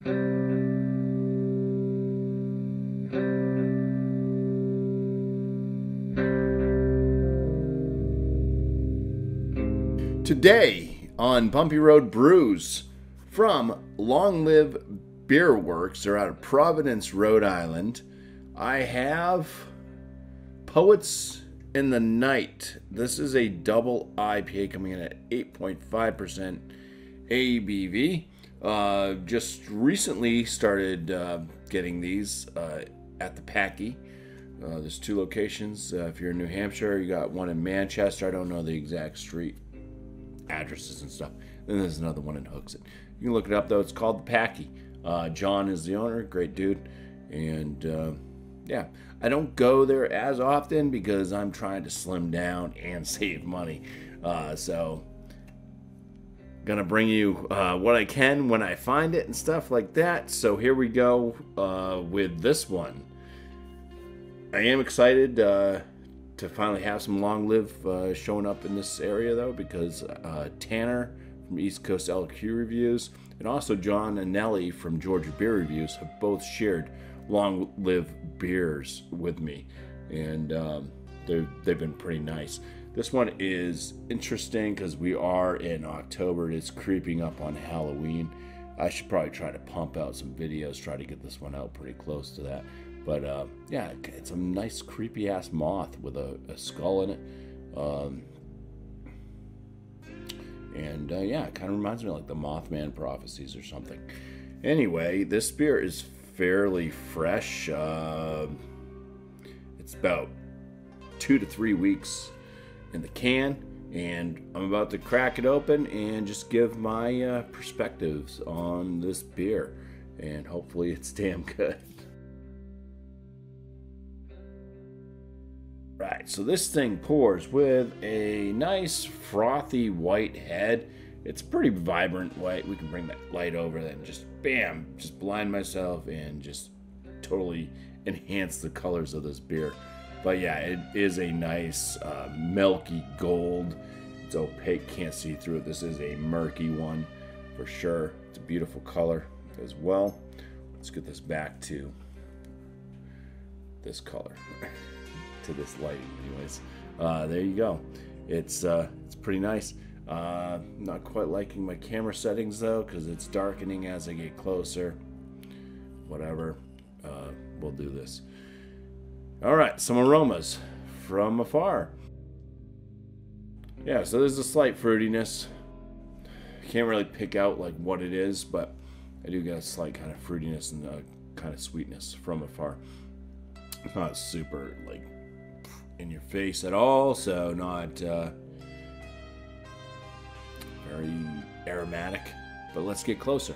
Today on Bumpy Road Brews from Long Live Beerworks, they're out of Providence, Rhode Island. I have Poets in the Night. This is a double IPA coming in at 8.5% ABV. Just recently started getting these at the Packy. There's two locations. If you're in New Hampshire, you got one in Manchester. I don't know the exact street addresses and stuff. Then there's another one in Hooksett. You can look it up though. It's called the Packy. John is the owner, great dude, and yeah, I don't go there as often because I'm trying to slim down and save money. So gonna bring you what I can when I find it and stuff like that. So here we go with this one. I am excited to finally have some Long Live showing up in this area though, because Tanner from East Coast LQ Reviews and also John and Nelly from Georgia Beer Reviews have both shared Long Live beers with me, and they've been pretty nice. This one is interesting because we are in October. It's creeping up on Halloween. I should probably try to pump out some videos, try to get this one out pretty close to that. But yeah, it's a nice creepy ass moth with a skull in it. Yeah, it kind of reminds me of like the Mothman prophecies or something. Anyway, this beer is fairly fresh. It's about 2 to 3 weeks in the can, and I'm about to crack it open and just give my perspectives on this beer, and hopefully it's damn good. Right, so this thing pours with a nice frothy white head. It's pretty vibrant white. We can bring that light over and just bam, just blind myself and just totally enhance the colors of this beer. But yeah, it is a nice milky gold. It's opaque, can't see through it. This is a murky one for sure. It's a beautiful color as well. Let's get this back to this color. To this lighting anyways. There you go. It's pretty nice. Not quite liking my camera settings though, because it's darkening as I get closer. Whatever. We'll do this. Alright, some aromas from afar. Yeah, so there's a slight fruitiness. Can't really pick out like what it is, but I do get a slight kind of fruitiness and a kind of sweetness from afar. It's not super like in your face at all, so not very aromatic, but let's get closer.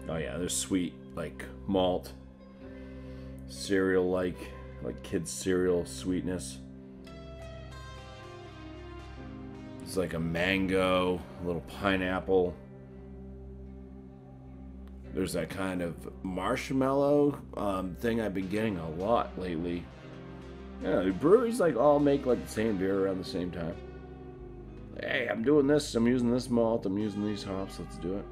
Oh yeah, there's sweet like malt, cereal like kids cereal sweetness. It's like a mango, a little pineapple. There's that kind of marshmallow thing I've been getting a lot lately. Yeah, the breweries like all make like the same beer around the same time. Hey, I'm doing this. I'm using this malt. I'm using these hops. Let's do it.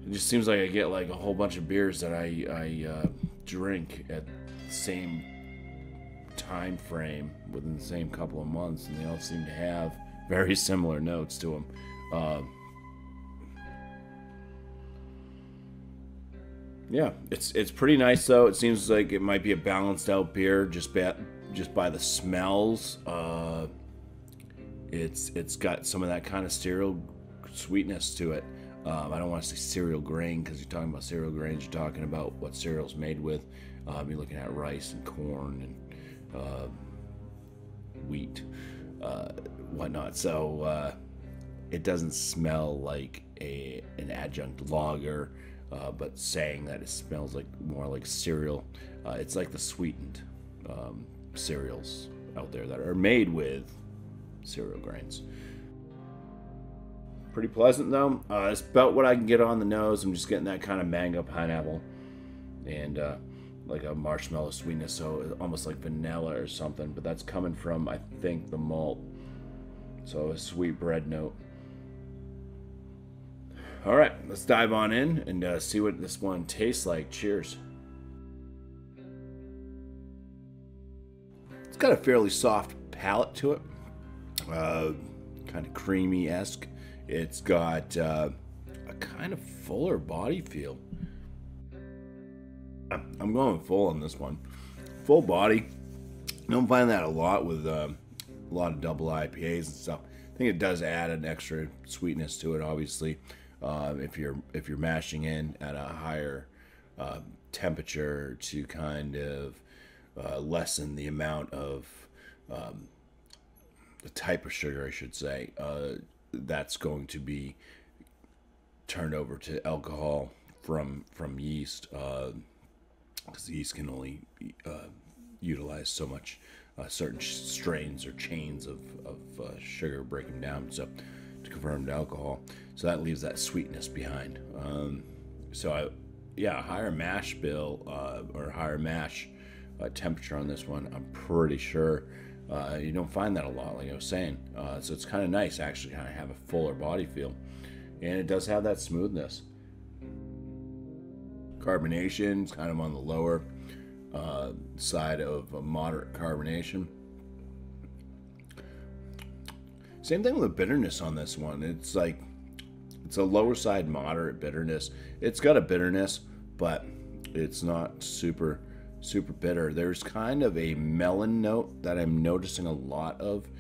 It just seems like I get like a whole bunch of beers that I drink at the same time frame within the same couple of months, and they all seem to have very similar notes to them. Yeah, it's pretty nice though. It seems like it might be a balanced out beer just by the smells. It's got some of that kind of cereal sweetness to it. I don't want to say cereal grain because you're talking about cereal grains. You're talking about what cereal's made with. You're looking at rice and corn and wheat, whatnot. So it doesn't smell like an adjunct lager. But saying that it smells like more like cereal. It's like the sweetened cereals out there that are made with cereal grains. Pretty pleasant though. It's about what I can get on the nose. I'm just getting that kind of mango pineapple and like a marshmallow sweetness, so almost like vanilla or something, but that's coming from, I think, the malt. So a sweet bread note. All right, let's dive on in and see what this one tastes like. Cheers. It's got a fairly soft palate to it, kind of creamy-esque. It's got a kind of fuller body feel. I'm going full on this one. Full body. I don't find that a lot with a lot of double IPAs and stuff. I think it does add an extra sweetness to it, obviously. If you're mashing in at a higher temperature to kind of lessen the amount of the type of sugar, I should say, that's going to be turned over to alcohol from yeast, because yeast can only utilize so much certain strains or chains of sugar breaking down to convert to alcohol. So that leaves that sweetness behind. Higher mash bill or higher mash temperature on this one. I'm pretty sure you don't find that a lot, like I was saying. So it's kind of nice, actually, kind of have a fuller body feel, and it does have that smoothness. Carbonation is kind of on the lower side of a moderate carbonation. Same thing with the bitterness on this one. It's like it's a lower side moderate bitterness. It's got a bitterness, but it's not super bitter. There's kind of a melon note that I'm noticing a lot of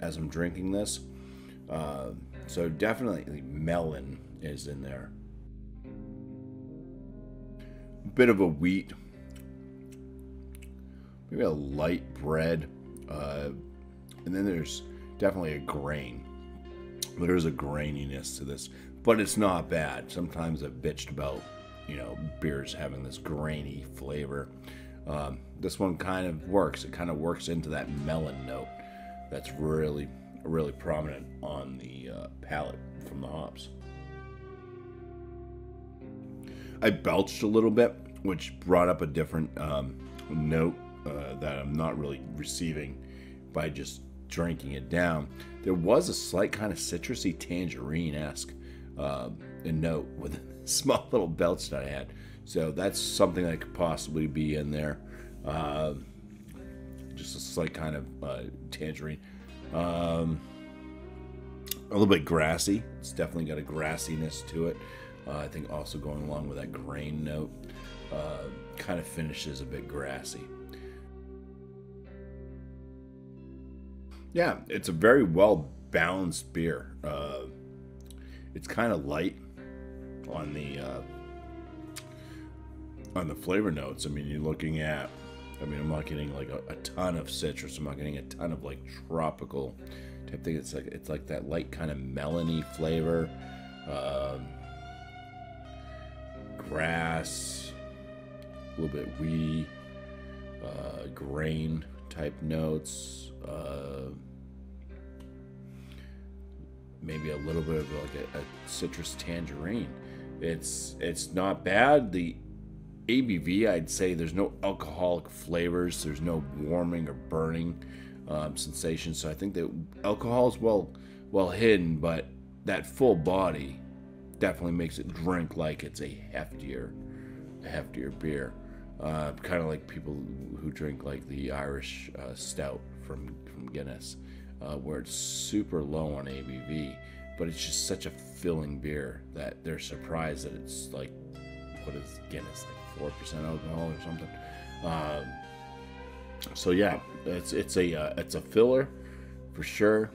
as I'm drinking this. So definitely melon is in there. A bit of a wheat, maybe a light bread, and then there's definitely a grain. There's a graininess to this, but it's not bad. Sometimes I've bitched about, beers having this grainy flavor. This one kind of works. It kind of works into that melon note that's really prominent on the palate from the hops. I belched a little bit, which brought up a different note that I'm not really receiving by just drinking it down. There was a slight kind of citrusy tangerine-esque note with a small little belch that I had. So that's something that could possibly be in there. Just a slight kind of tangerine. A little bit grassy. It's definitely got a grassiness to it. I think also going along with that grain note, kind of finishes a bit grassy. Yeah, it's a very well balanced beer. It's kind of light on the flavor notes. I mean, you're looking at, I'm not getting like a ton of citrus. I'm not getting a ton of like tropical type thing. It's like that light kind of melony flavor. Grass, a little bit weedy, grain type notes, maybe a little bit of like a citrus tangerine. It's not bad. The ABV, I'd say there's no alcoholic flavors, there's no warming or burning sensation. So I think that alcohol is well hidden, but that full body definitely makes it drink like it's a heftier beer. Kind of like people who drink like the Irish stout from Guinness, where it's super low on ABV, but it's just such a filling beer that they're surprised that it's like, what is Guinness, like 4% alcohol or something. So yeah, it's a filler for sure.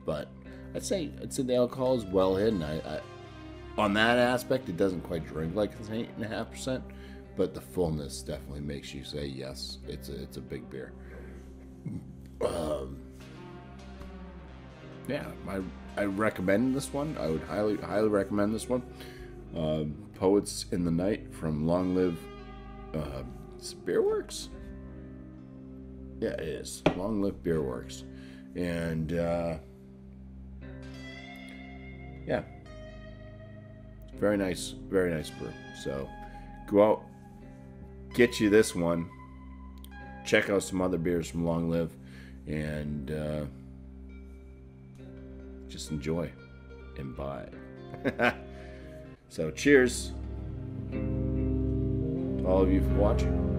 But I'd say the alcohol is well hidden. I on that aspect, it doesn't quite drink like it's 8.5%, but the fullness definitely makes you say yes, it's a big beer. Yeah, I recommend this one. I would highly recommend this one. Poets in the Night from Long Live. Is it Beerworks? Yeah, it is. Long Live Beerworks, and yeah. Very nice brew. So go out, get you this one. Check out some other beers from Long Live, and just enjoy. imbibe. So cheers to all of you for watching.